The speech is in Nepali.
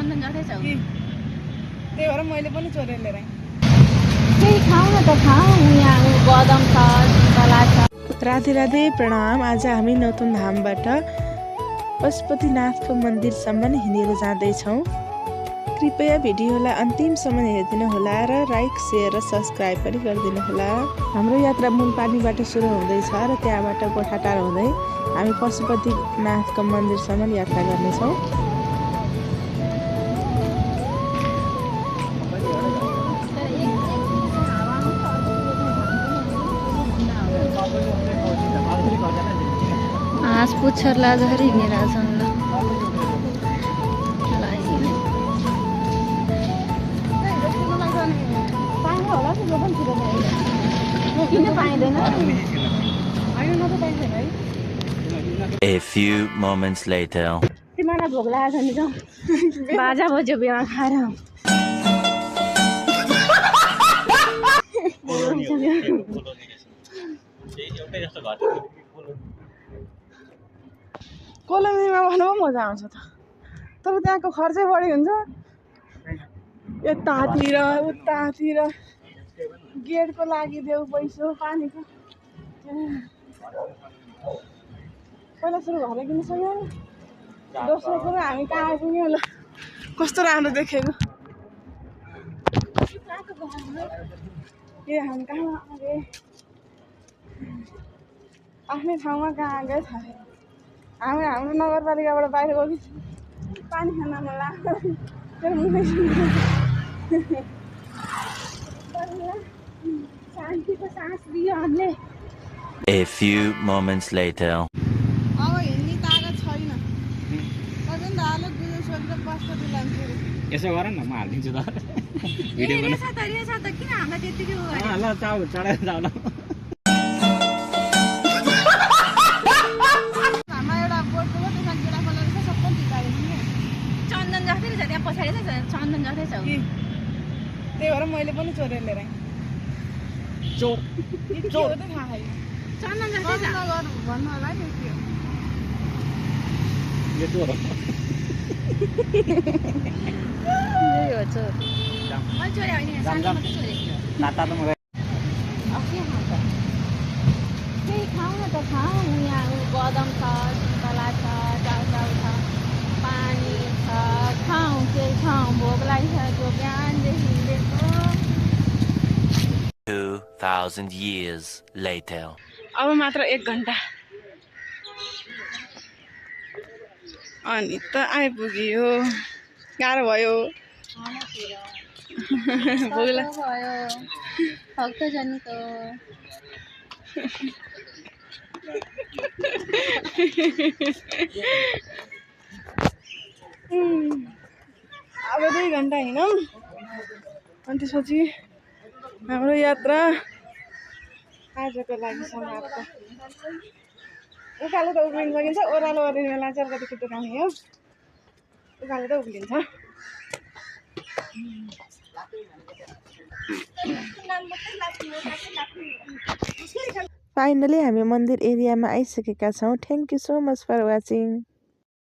चन्दन जस्तै छ त्यही भएर मैले पनि चोरेर लिएर आएँ। केही खाऊ न त खाऊ यहाँ बदम छ कला छ। राधे राधे प्रणाम। आज हामी नौतन धामबाट पशुपतिनाथको मन्दिरसम्म हिँडेर जाँदैछौँ। कृपया भिडियोलाई अन्तिमसम्म हेरिदिनु होला र लाइक सेयर र सब्सक्राइब पनि गरिदिनु होला। हाम्रो यात्रा मुलपानीबाट सुरु हुँदैछ र त्यहाँबाट गोठाटार हुँदै हामी पशुपतिनाथको मन्दिरसम्म यात्रा गर्नेछौँ। हाँस पुच्छर लाजहरी हिँडेर छन् ल A few moments later. तिमीलाई भोक लागेको छ नि त बाजा बज्यो बिहा खाएर कोलोनीमा भन्नु पनि मजा आउँछ त, तर त्यहाँको खर्चै बढी हुन्छ। यतातिर उतातिर गेटको लागि देऊ पैसो पानीको। पहिला सुरु घर किन सक्यो। दोस्रो कुरो हामी कहाँ आइपुग्यौँ ल, कस्तो राम्रो देखेको। ए हामी कहाँ आए, आफ्नै ठाउँमा कहाँ गए थाहा छैन। हामी हाम्रो नगरपालिकाबाट बाहिर गयो कि पानी खान मन लाग्यो फेरि मुखै शान्तिको सास दियो हामीले। A few moments later. अब हिँड्ने तागत छैन। कतै दाले गुजो सोधेर बस्छ दिलान्छु। यसो गर न, म हालिदिन्छु त भिडियो ए छ त किन हामीलाई त्यतिकै हो ल चाउ चढाएर जाऊ ल। चन्दन जस्तै छ त्यहाँ पछाडि चाहिँ चन्दन जस्तै छ। त्यही भएर मैले पनि चोरेर लिएर आएँ। चोर के हो त थाहा छैन। चन्दन जस्तै छ भन्नु होला नि के हो। यो चोर हो। यही हो चोर। मैले चोरे होइन यहाँ सानो मात्रै चोरेको। नाता त म के खान्छ केही खाऊ न त खाऊ यहाँ बदम छ कला छ चाउचाउ छ पानी छ खाऊ केही खाऊ भोक लागिसक्यो बिहानदेखि हिँडेको। 2000 years later. अब मात्र 1 घन्टा अनि त आइपुग्यो। गाह्रो भयो। भोगला भयो भक्तजनको अब 2 घन्टा हिँडौँ अनि त्यसपछि हाम्रो यात्रा आजको लागि समाप्त। उकालो त उक्लिन सकिन्छ, ओह्रालो ओर्लिने बेला चाहिँ अलिकति खुट्टो काट्ने हो। उकालो त उक्लिन्छ। फाइनली हामी मन्दिर एरियामा आइसकेका छौँ। Thank you so much for watching.